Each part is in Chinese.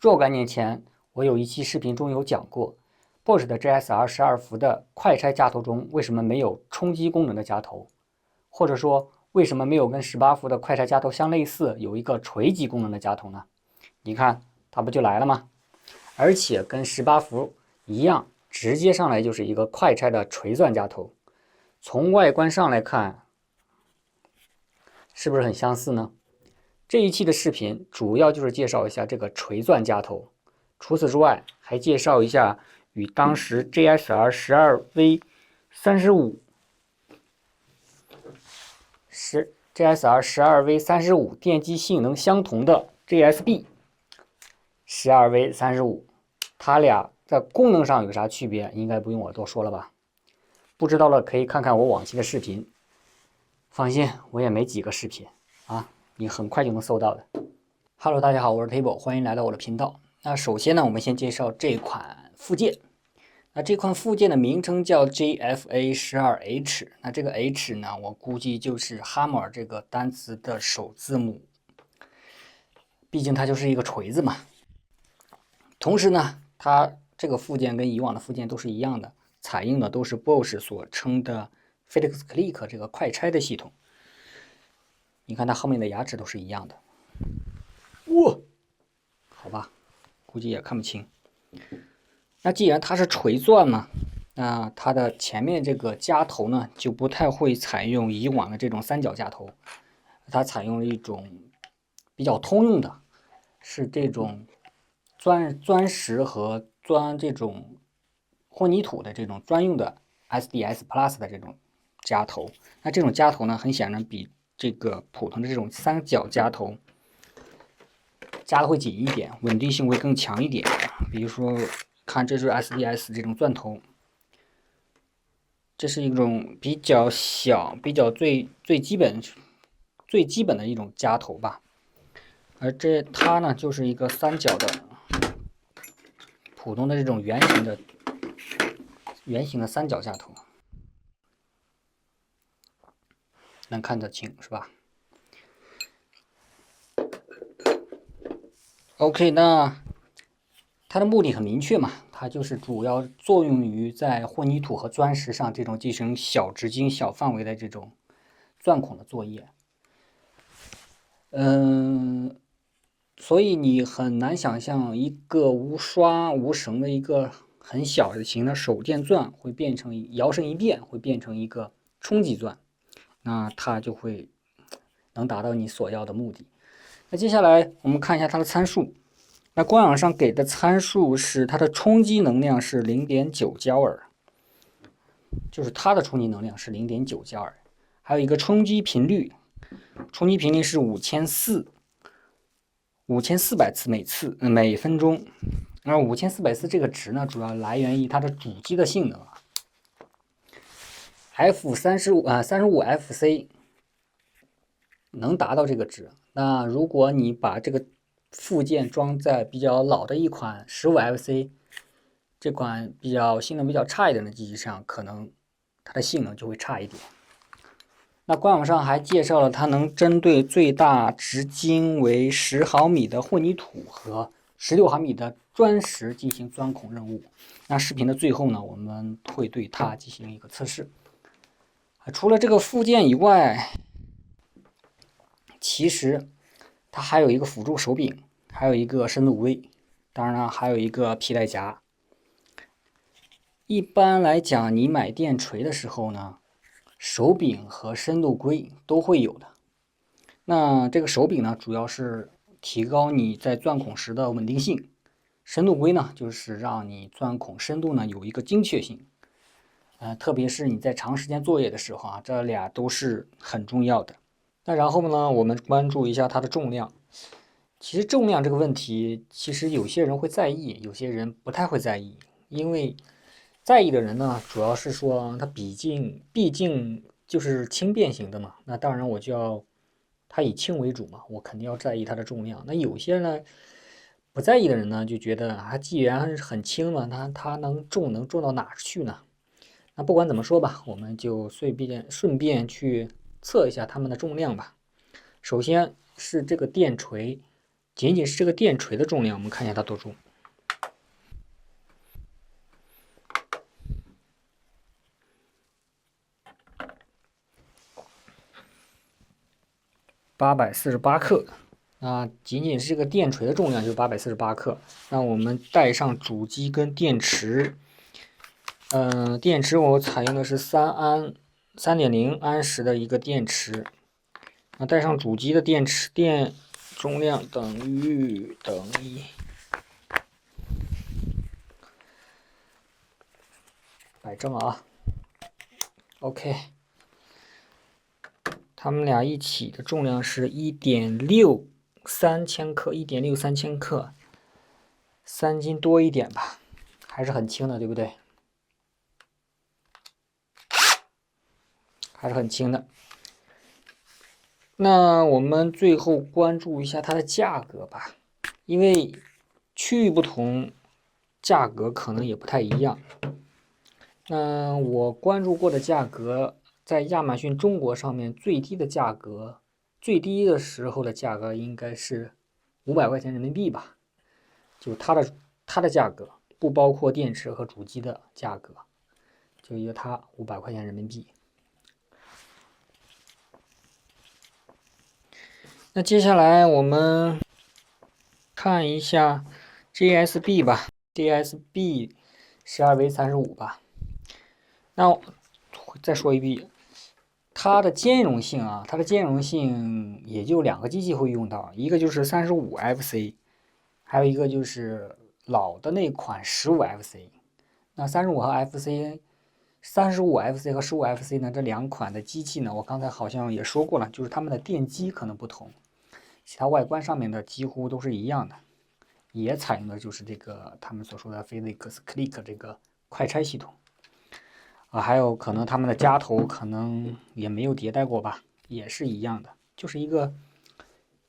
若干年前，我有一期视频中有讲过，Bosch 的 GSR 12伏的快拆夹头中为什么没有冲击功能的夹头，或者说为什么没有跟18伏的快拆夹头相类似，有一个锤击功能的夹头呢？你看它不就来了吗？而且跟18伏一样，直接上来就是一个快拆的锤钻夹头。从外观上来看，是不是很相似呢？这一期的视频主要就是介绍一下这个锤钻夹头，除此之外，还介绍一下与当时 GSR 12V 35 GSR 12V 35电机性能相同的 GSB 12V 35，它俩在功能上有啥区别？应该不用我多说了吧？不知道了可以看看我往期的视频。放心，我也没几个视频啊，你很快就能搜到的。Hello， 大家好，我是 Table， 欢迎来到我的频道。那首先呢，我们先介绍这款附件。那这款附件的名称叫 GFA 12H。那这个 H 呢，我估计就是 Hammer 这个单词的首字母，毕竟它就是一个锤子嘛。同时呢，它这个附件跟以往的附件都是一样的，采用的都是 Bosch 所称的 Felix Click 这个快拆的系统。你看它后面的牙齿都是一样的。哇，好吧，估计也看不清。那既然它是锤钻嘛，那它的前面这个夹头呢，就不太会采用以往的这种三角夹头，它采用了一种比较通用的，是这种钻石和钻这种混凝土的这种专用的 SDS Plus 的这种夹头。那这种夹头呢，很显然比这个普通的这种三角夹头夹的会紧一点，稳定性会更强一点。比如说，看这是 SDS 这种钻头，这是一种比较小、比较最基本的一种夹头吧。而它呢，就是一个三角的普通的这种圆形的三角夹头，能看得清是吧？OK， 那它的目的很明确嘛，它就是主要作用于在混凝土和钻石上这种进行小直径、小范围的这种钻孔的作业。所以你很难想象一个无刷无绳的一个很小型的手电钻会变成摇身一变会变成一个冲击钻，那它就会能达到你所要的目的。那接下来我们看一下它的参数。那官网上给的参数是它的冲击能量是 0.9 焦耳，就是它的冲击能量是 0.9 焦耳，还有一个冲击频率是5400次每分钟。而5400次这个值呢，主要来源于它的主机的性能35FC 能达到这个值。那如果你把这个附件装在比较老的一款15FC 这款性能比较差一点的机器上，可能它的性能就会差一点。那官网上还介绍了它能针对最大直径为10毫米的混凝土和16毫米的砖石进行钻孔任务。那视频的最后呢，我们会对它进行一个测试。除了这个附件以外，其实它还有一个辅助手柄，还有一个深度规，当然了，还有一个皮带夹。一般来讲，你买电锤的时候呢，手柄和深度规都会有的。那这个手柄呢，主要是提高你在钻孔时的稳定性，深度规呢，就是让你钻孔深度呢有一个精确性。特别是你在长时间作业的时候啊，这俩都是很重要的。那然后呢，我们关注一下它的重量。其实重量这个问题，其实有些人会在意，有些人不太会在意。因为在意的人呢，主要是说它毕竟就是轻便型的嘛。那当然我就要它以轻为主嘛，我肯定要在意它的重量。那有些呢不在意的人呢，就觉得它既然很轻嘛，它能重到哪儿去呢？那不管怎么说吧，我们就顺便去测一下它们的重量吧。首先是这个电锤，仅仅是这个电锤的重量，我们看一下它多重。848克，那仅仅是这个电锤的重量就848克。那我们带上主机跟电池，电池我采用的是3.0安时的一个电池。那带上主机的电池，电重量等于摆正啊 ，OK。它们俩一起的重量是1.63千克，1.63千克，3斤多一点吧，还是很轻的，对不对？还是很轻的。那我们最后关注一下它的价格吧，因为区域不同，价格可能也不太一样。那我关注过的价格，在亚马逊中国上面最低的价格，最低的时候的价格应该是500块钱人民币吧，就它的价格不包括电池和主机的价格，就约它500块钱人民币。那接下来我们看一下 GSB 吧 ，GSB 12V35吧。那再说一遍，它的兼容性啊，它的兼容性也就2个机器会用到，一个就是35FC，还有一个就是老的那款15FC。那35和 FC，35FC 和15FC 呢，这2款的机器呢，我刚才好像也说过了，就是它们的电机可能不同。其他外观上面的几乎都是一样的，也采用的就是这个他们所说的 Physics Click 这个快拆系统啊，还有可能他们的夹头可能也没有迭代过吧，也是一样的，就是一个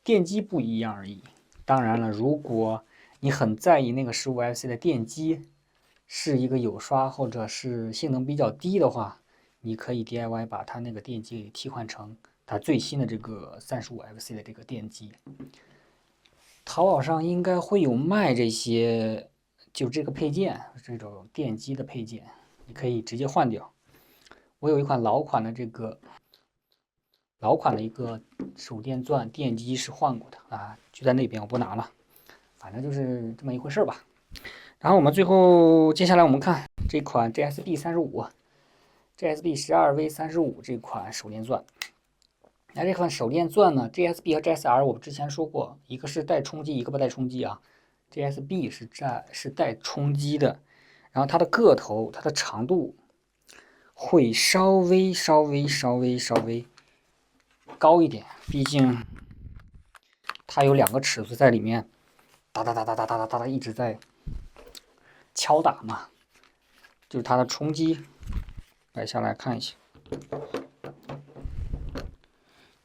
电机不一样而已。当然了，如果你很在意那个15FC 的电机是一个有刷或者是性能比较低的话，你可以 DIY 把它那个电机给替换成它最新的这个35FC 的这个电机。淘宝上应该会有卖这些，就这个配件，这种电机的配件，你可以直接换掉。我有一款老款的一个手电钻电机是换过的啊，就在那边，我不拿了，反正就是这么一回事吧。然后我们接下来我们看这款 GSB 12V35这款手电钻。那这款手电钻呢 ，GSB 和 GSR 我们之前说过，一个是带冲击，一个不带冲击啊。GSB 是带冲击的，然后它的个头、它的长度会稍微高一点，毕竟它有2个尺子在里面，哒哒哒哒哒哒哒哒一直在敲打嘛，就是它的冲击。摆下来看一下。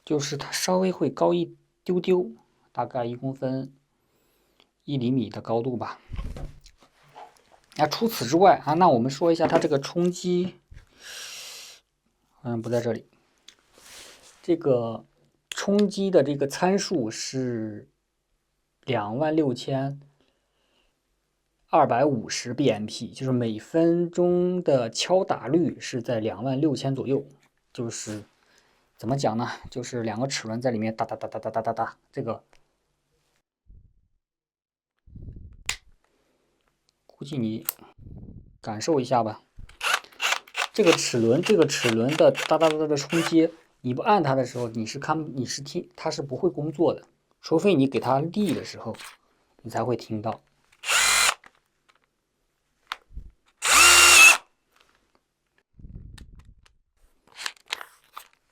就是它稍微会高一丢丢，大概1公分1厘米的高度吧。那除此之外啊，那我们说一下它这个冲击，不在这里。这个冲击的这个参数是26250 bmp， 就是每分钟的敲打率是在26000左右，就是怎么讲呢？就是2个齿轮在里面哒哒哒哒哒哒哒哒，这个估计你感受一下吧。这个齿轮的哒哒哒哒的冲击，你不按它的时候，你是听它是不会工作的，除非你给它力的时候，你才会听到。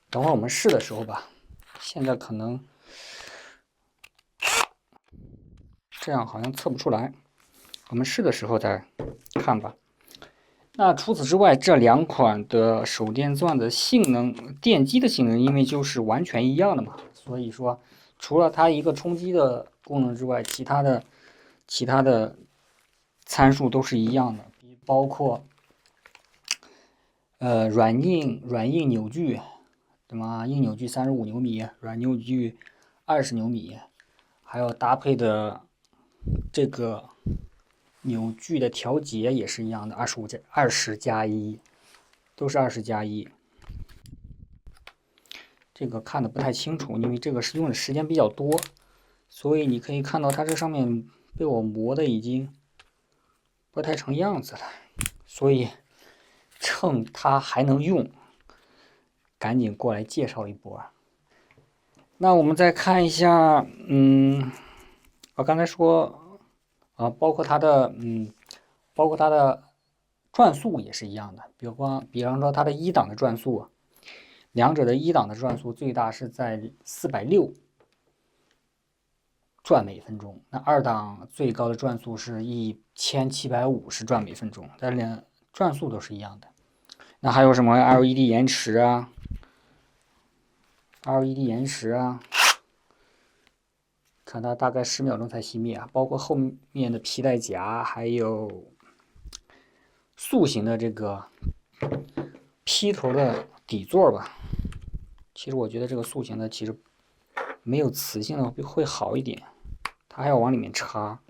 等会儿我们试的时候吧，现在可能这样好像测不出来，我们试的时候再看吧。那除此之外，这2款的手电钻的性能，电机的性能，因为就是完全一样的嘛，所以说除了它一个冲击的功能之外，其他的参数都是一样的，包括软硬扭矩，对吗？硬扭矩35牛米，软扭矩20牛米还有搭配的这个扭矩的调节也是一样的，20+1，都是20+1。这个看的不太清楚，因为这个是用的时间比较多，所以你可以看到它这上面被我磨的已经不太成样子了，所以趁它还能用，赶紧过来介绍一波。那我们再看一下，我刚才说啊，包括它的转速也是一样的，比方说它的一档的转速，两者的一档的转速最大是在460转每分钟，那二档最高的转速是1750转每分钟，但连转速都是一样的。那还有什么 LED 延迟啊？LED 延迟啊，看它大概10秒钟才熄灭啊，包括后面的皮带夹，还有塑形的这个劈头的底座吧。其实我觉得这个塑形的其实没有磁性的会好一点，它还要往里面插，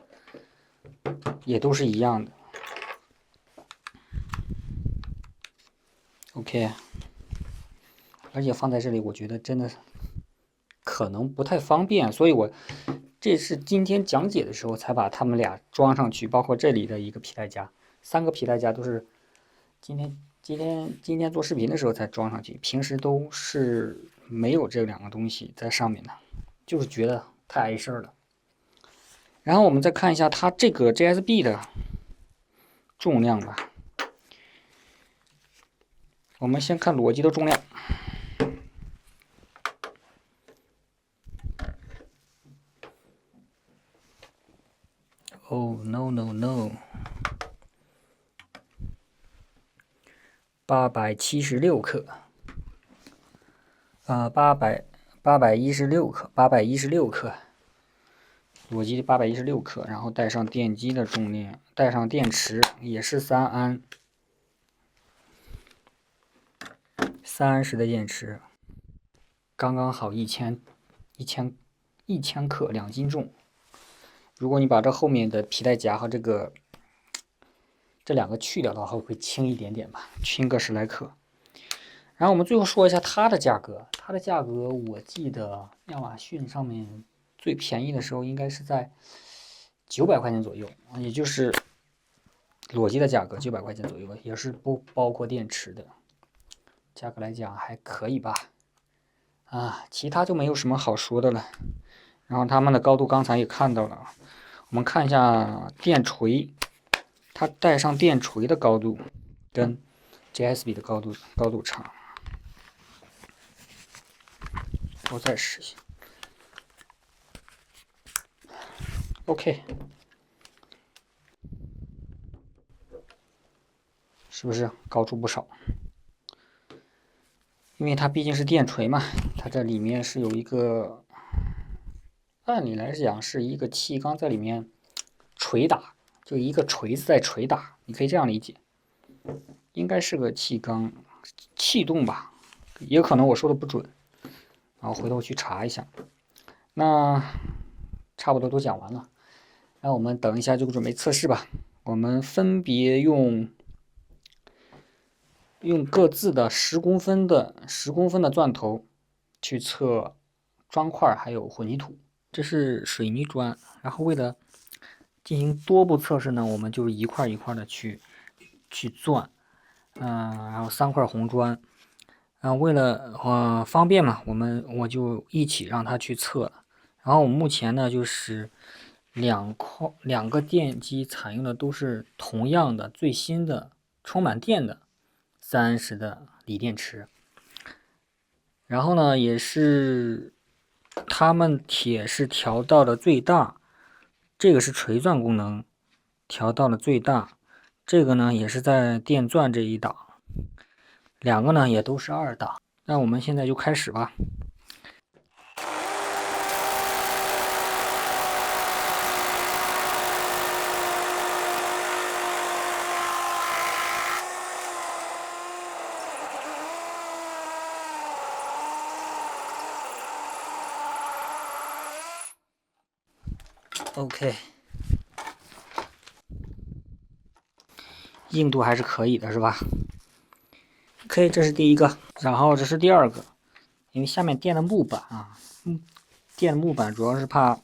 也都是一样的。OK， 而且放在这里，我觉得真的可能不太方便，所以我这是今天讲解的时候才把它们俩装上去，包括这里的一个皮带夹，3个皮带夹都是今天做视频的时候才装上去，平时都是没有这2个东西在上面的，就是觉得太碍事儿了。然后我们再看一下它这个 JSB 的重量吧。我们先看裸机的重量。Oh no no no！ 876克，816克，裸机816克，然后带上电机的重量，带上电池也是3安，3安时的电池，刚刚好1000克，2斤重。如果你把这后面的皮带夹和这2个去掉的话，会轻一点点吧，轻个10来克。然后我们最后说一下它的价格，它的价格我记得亚马逊上面最便宜的时候应该是在900块钱左右，也就是裸机的价格900块钱左右，也是不包括电池的，价格来讲还可以吧。其他就没有什么好说的了。然后它们的高度刚才也看到了，我们看一下电锤，它带上电锤的高度跟 JSB 的高度差。我再试一下。OK， 是不是高出不少？因为它毕竟是电锤嘛，它这里面是有一个，按理来讲是一个气缸在里面捶打，就一个锤子在捶打，你可以这样理解，应该是个气缸气动吧，也可能我说的不准，然后回头去查一下。那差不多都讲完了，那我们等一下就准备测试吧。我们分别用各自的10公分的钻头去测砖块还有混凝土。这是水泥砖，然后为了进行多步测试呢，我们就一块一块的去钻，然后3块红砖，为了方便嘛，我就一起让他去测了。然后我目前呢就是两个电机采用的都是同样的最新的充满电的3安时的锂电池，然后呢也是它们铁是调到了最大，这个是锤钻功能调到了最大，这个呢也是在电钻这一档，2个呢也都是2档。那我们现在就开始吧。OK， 硬度还是可以的，是吧 ？OK， 这是第一个，然后这是第二个，因为下面垫的木板啊，垫的木板主要是怕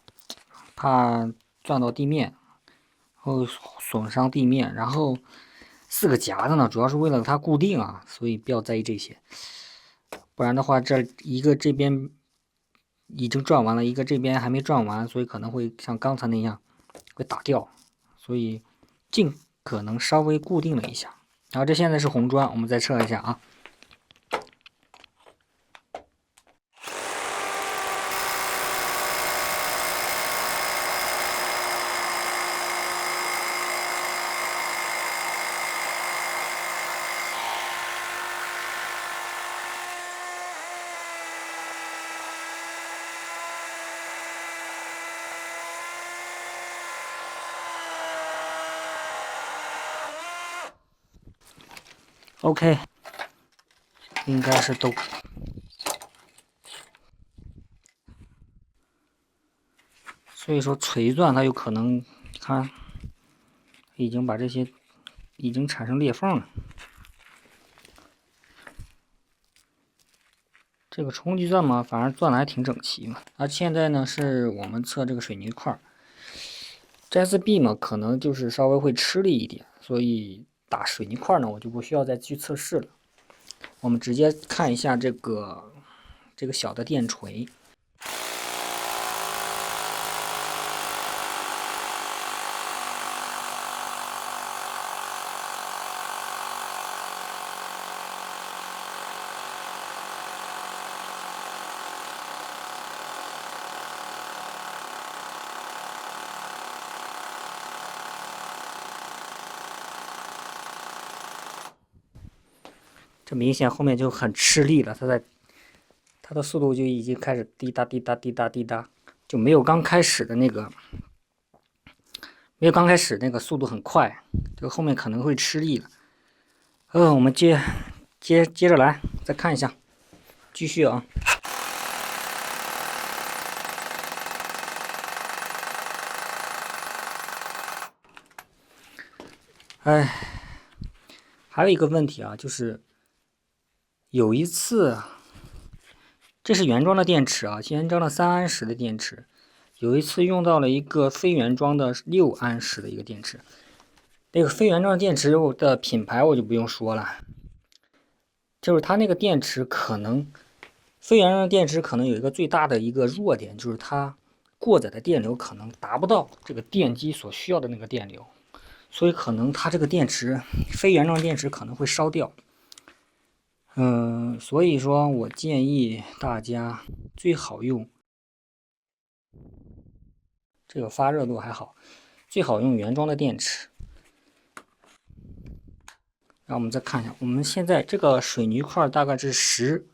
撞到地面，然后损伤地面，然后4个夹子呢，主要是为了它固定啊，所以不要在意这些，不然的话，这一个这边已经转完了，一个这边还没转完，所以可能会像刚才那样会打掉，所以尽可能稍微固定了一下。然后这现在是红砖，我们再测一下啊。OK， 应该是都。所以说锤钻它有可能，看已经把这些已经产生裂缝了。这个冲击钻嘛，反而钻的还挺整齐嘛。而现在呢，是我们测这个水泥块，GSB 嘛，可能就是稍微会吃力一点，所以打水泥块呢，我就不需要再去测试了。我们直接看一下这个小的电锤。这明显后面就很吃力了，它的速度就已经开始滴答滴答滴答滴答，就没有刚开始那个速度很快，这个后面可能会吃力了。我们接着来，再看一下，继续啊。还有一个问题啊，就是有一次，这是原装的电池啊，原装的3安时的电池，有一次用到了一个非原装的6安时的一个电池。那个非原装电池的品牌我就不用说了，就是它那个电池可能，非原装电池可能有一个最大的一个弱点，就是它过载的电流可能达不到这个电机所需要的那个电流，所以可能它这个电池，非原装电池可能会烧掉。所以说我建议大家最好用这个发热度还好，最好用原装的电池。然后我们再看一下，我们现在这个水泥块大概是10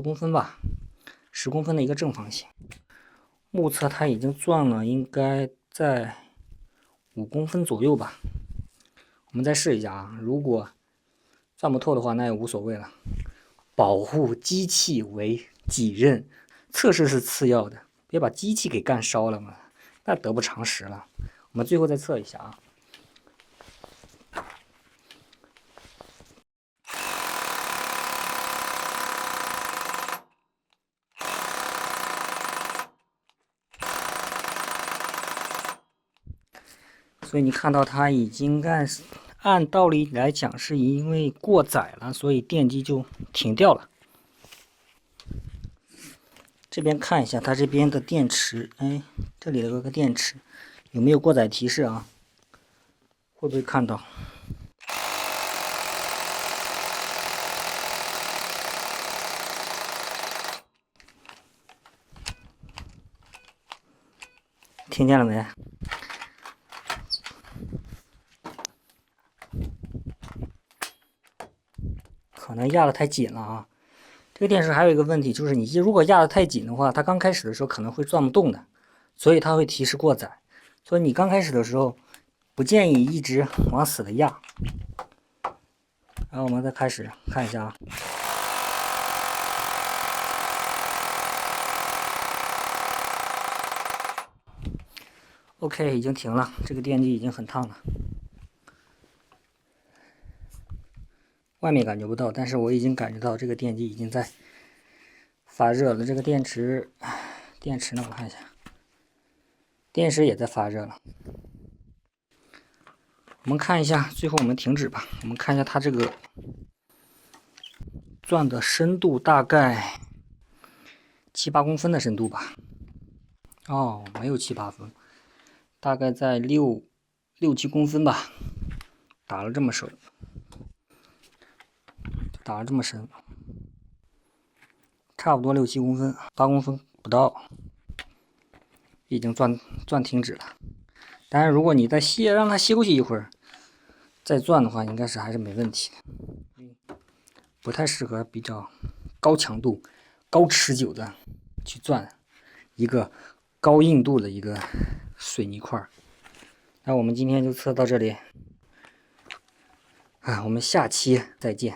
公分吧，10公分的一个正方形。目测它已经钻了，应该在5公分左右吧。我们再试一下啊，如果钻不透的话，那也无所谓了。保护机器为己任，测试是次要的，别把机器给干烧了嘛，那得不偿失了。我们最后再测一下啊。所以你看到它已经按道理来讲是因为过载了，所以电机就停掉了。这边看一下它这边的电池，这里有个电池，有没有过载提示啊？会不会看到？听见了没？可能压得太紧了啊！这个电池还有一个问题，就是你如果压得太紧的话，它刚开始的时候可能会转不动的，所以它会提示过载。所以你刚开始的时候不建议一直往死的压。然后我们再开始看一下啊。OK， 已经停了，这个电机已经很烫了。外面感觉不到，但是我已经感觉到这个电机已经在发热了。这个电池呢，我看一下，电池也在发热了。我们看一下，最后我们停止吧。我们看一下它这个钻的深度，大概7、8公分的深度吧。哦，没有7、8分，大概在6、7公分吧。打了这么深，打了这么深，差不多6、7公分，8公分不到，已经钻停止了。当然，如果你再让它休息一会儿，再钻的话，应该是还是没问题的。不太适合比较高强度、高持久的去钻一个高硬度的一个水泥块。那我们今天就测到这里，我们下期再见。